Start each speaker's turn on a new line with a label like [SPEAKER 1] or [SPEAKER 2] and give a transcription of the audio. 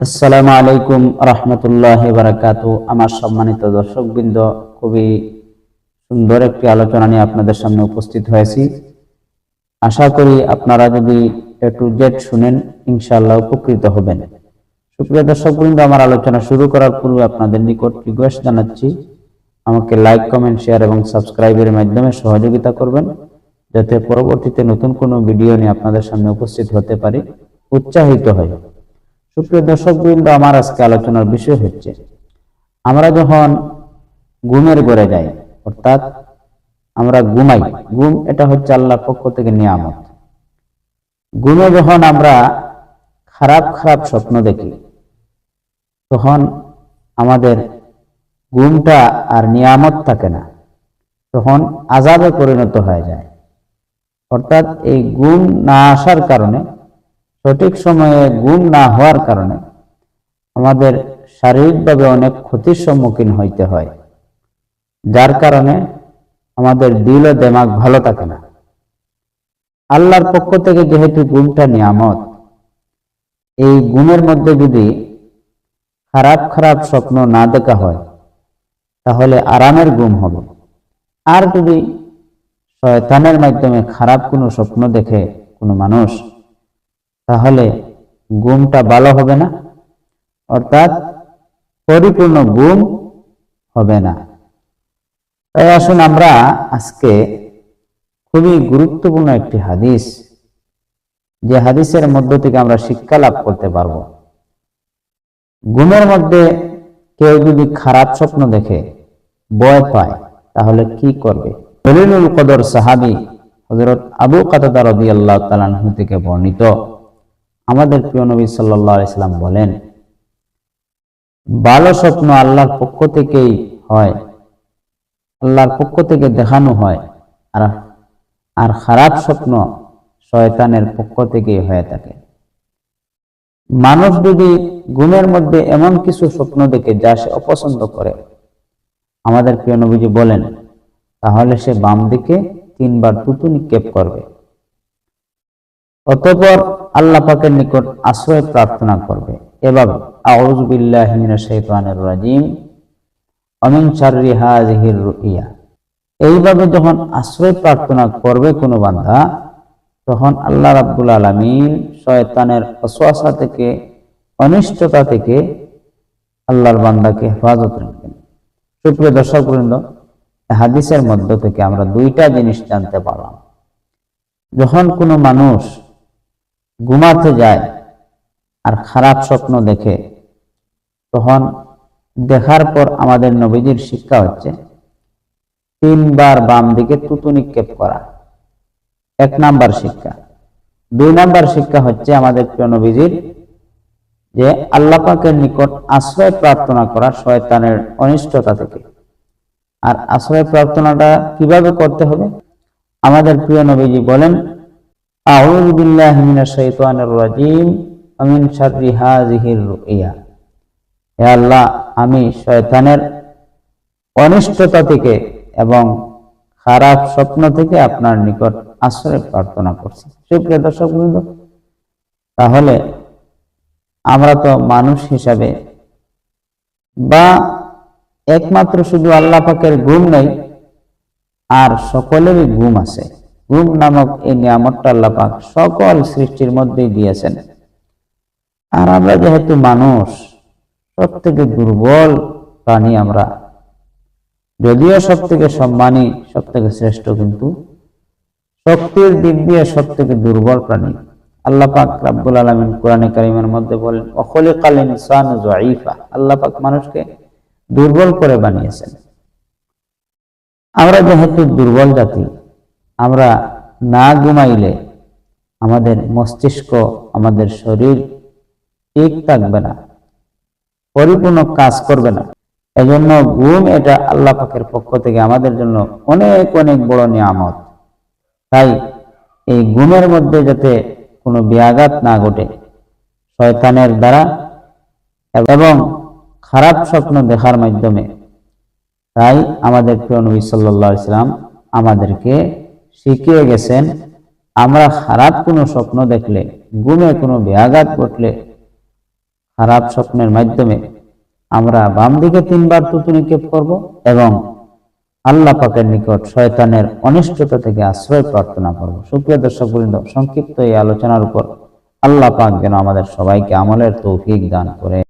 [SPEAKER 1] আসসালামু আলাইকুম রহমতুল্লাহি বারাকাতু। আমার সম্মানিত দর্শকবৃন্দ, খুবই সুন্দর একটি আলোচনা নিয়ে আপনাদের সামনে উপস্থিত হয়েছি। আশা করি আপনারা যদি এ টু জেড শুনেন ইনশাআল্লাহ উপকৃত হবেন। সুপ্রিয় দর্শকবৃন্দ, আমার আলোচনা শুরু করার পূর্বে আপনাদের নিকট রিকোয়েস্ট জানাচ্ছি, আমাকে লাইক, কমেন্ট, শেয়ার এবং সাবস্ক্রাইবের মাধ্যমে সহযোগিতা করবেন, যাতে পরবর্তীতে নতুন কোনো ভিডিও নিয়ে আপনাদের সামনে উপস্থিত হতে পারি, উৎসাহিত হয়। সুপ্রিয় দর্শকবৃন্দ, আমার আজকে আলোচনার বিষয় হচ্ছে, আমরা যখন ঘুমের ঘরে যাই, অর্থাৎ আমরা ঘুমাই, ঘুম এটা হচ্ছে আল্লাহর পক্ষ থেকে নিয়ামত। ঘুমে যখন আমরা খারাপ খারাপ স্বপ্ন দেখি, তখন আমাদের ঘুমটা আর নিয়ামত থাকে না, তখন আযাবে পরিণত হয়ে যায়। অর্থাৎ এই ঘুম না আসার কারণে, সঠিক সময়ে ঘুম না হওয়ার কারণে আমাদের শারীরিকভাবে অনেক ক্ষতির সম্মুখীন হইতে হয়, যার কারণে আমাদের দিল ও দিমাগ ভালো থাকে না। আল্লাহর পক্ষ থেকে যেহেতু ঘুমটা নিয়ামত, এই ঘুমের মধ্যে যদি খারাপ খারাপ স্বপ্ন না দেখা হয় তাহলে আরামের ঘুম হবে। আর যদি শয়তানের মাধ্যমে খারাপ কোনো স্বপ্ন দেখে কোনো মানুষ, তাহলে ঘুমটা ভালো হবে না, অর্থাৎ পরিপূর্ণ ঘুম হবে না। তাই আসুন আমরা আজকে খুবই গুরুত্বপূর্ণ একটি হাদিস, যে হাদিসের মধ্য থেকে আমরা শিক্ষা লাভ করতে পারব। ঘুমের মধ্যে কেউ যদি খারাপ স্বপ্ন দেখে, ভয় পায়, তাহলে কি করবে? জলিলুল কদর সাহাবী হযরত আবু কাতাদা রাদিয়াল্লাহু তাআলা আনহু থেকে বর্ণিত, আমাদের প্রিয় নবী সাল্লাল্লাহু আলাইহি সাল্লাম বলেন, ভালো স্বপ্ন আল্লাহর পক্ষ থেকেই হয়, আল্লাহর পক্ষ থেকে দেখানো হয়, আর খারাপ স্বপ্ন শয়তানের পক্ষ থেকেই হয়ে থাকে। মানুষ যদি ঘুমের মধ্যে এমন কিছু স্বপ্ন দেখে যা সে অপছন্দ করে, আমাদের প্রিয় নবীজি বলেন, তাহলে সে বাম দিকে 3 বার থুতু নিক্ষেপ করবে, অতঃপর আল্লাহ পাকের নিকট আশ্রয় প্রার্থনা করবে এভাবে, আউযু বিল্লাহি মিনাশ শাইতানির রাজিম ওয়া মিন শাররি হাযিহির রুইয়া। এইভাবে যখন আশ্রয় প্রার্থনা করবে কোনো বান্দা, তখন আল্লাহ রাব্বুল আলামিন শয়তানের ওয়াসওয়াসা থেকে, অনিষ্টতা থেকে আল্লাহর বান্দাকে হেফাজত রাখবেন। সুপ্রিয় দর্শকবৃন্দ, হাদিসের মধ্য থেকে আমরা 2টা জিনিস জানতে পারলাম। যখন কোনো মানুষ ঘুমাতে যায় আর খারাপ স্বপ্ন দেখে, তখন দেখার পর আমাদের নবীজির শিক্ষা হচ্ছে 3 বার বাম দিকে থুতু নিক্ষেপ করা, 1 নাম্বার শিক্ষা। 2 নাম্বার শিক্ষা হচ্ছে আমাদের প্রিয় নবীজির যে আল্লাহ পাকের নিকট আশ্রয় প্রার্থনা করা শয়তানের অনিষ্টতা থেকে। আর আশ্রয় প্রার্থনাটা কিভাবে করতে হবে? আমাদের প্রিয় নবীজি বলেন, আউযু বিল্লাহি মিনাশ শাইতানির রাজিম ওয়া মিন শাররি হাযিহির রুইয়া। হে আল্লাহ, আমি শয়তানের অনিষ্টতা থেকে এবং খারাপ স্বপ্ন থেকে আপনার নিকট আশ্রয় প্রার্থনা করছি। সুপ্রিয় দর্শকবৃন্দ, তাহলে আমরা তো মানুষ হিসাবে, বা একমাত্র শুধু আল্লাহ পাকের ঘুম নেই, আর সকলেরই ঘুম আছে। ঘুম নামক এই নিয়ামতটা আল্লাহ পাক সকল সৃষ্টির মধ্যেই দিয়েছেন। আর আমরা যেহেতু মানুষ, সবথেকে দুর্বল প্রাণী আমরা, যদিও সব থেকে সম্মানী, সব থেকে শ্রেষ্ঠ, কিন্তু শক্তির দিক দিয়ে সব থেকে দুর্বল প্রাণী। আল্লাহ পাক রব্বুল আলামিন কোরআনে কারীমের মধ্যে বলেন, ওয়া খুলিকাল ইনসানু যায়ীফা। আল্লাহ পাক মানুষকে দুর্বল করে বানিয়েছেন। আমরা যেহেতু দুর্বল জাতি, আমরা না ঘুমাইলে আমাদের মস্তিষ্ক, আমাদের শরীর ঠিক থাকবে না, পরিপূর্ণ কাজ করবে না। এজন্য ঘুম এটা আল্লাহ পাকের পক্ষ থেকে আমাদের জন্য অনেক অনেক বড় নিয়ামত। তাই এই ঘুমের মধ্যে যাতে কোনো ব্যাঘাত না ঘটে শয়তানের দ্বারা এবং খারাপ স্বপ্ন দেখার মাধ্যমে, তাই আমাদের প্রিয় নবী সাল্লাল্লাহু আলাইহি সাল্লাম আমাদেরকে শিখিয়ে গেছেন, আমরা খারাপ কোনো স্বপ্ন দেখলে, ঘুমে কোনো ব্যাঘাত ঘটলে, খারাপ স্বপ্নের মাধ্যমে আমরা বাম দিকে 3 বার থুতু নিক্ষেপ করব এবং আল্লাহ পাকের নিকট শয়তানের অনিষ্টতা থেকে আশ্রয় প্রার্থনা করব। সুপ্রিয় দর্শকবৃন্দ, সংক্ষিপ্ত এই আলোচনার উপর আল্লাহ পাক যেন আমাদের সবাইকে আমলের তৌফিক দান করে।